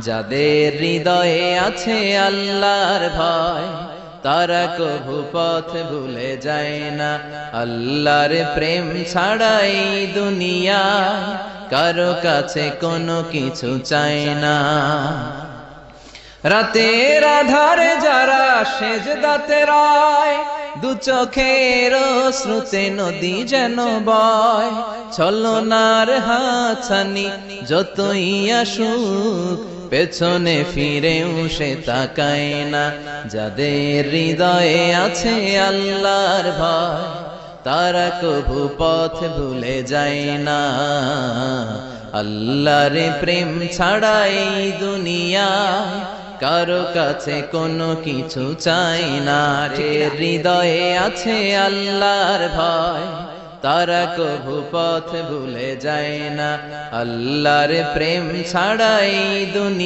যাদের হৃদয়ে আছে আল্লাহর ভয়, তারা কভু পথ ভুলে যায় না। আল্লাহর প্রেম ছাড়াই দুনিয়ায় কারো কাছে কোনো কিছু চায় না। রাতের আধারে যারা সেজদাতে রয়, দু চোখের শ্রুতে নদী যেন বয়। ছলনার হাতছানি যতই আসুক, পেছনে ফিরেও সে তাকায় না। যাদের হৃদয়ে আছে আল্লাহর ভয়, তারা কভু পথ ভুলে যায় না। আল্লাহর প্রেম ছাড়াই দুনিয়ায় কারো কাছে কোনো কিছু চাই না। হৃদয়ে আছে আল্লাহর ভয়, তারা কভু পথ ভুলে যায় না। আল্লাহর প্রেম ছাড়াই দুনিয়া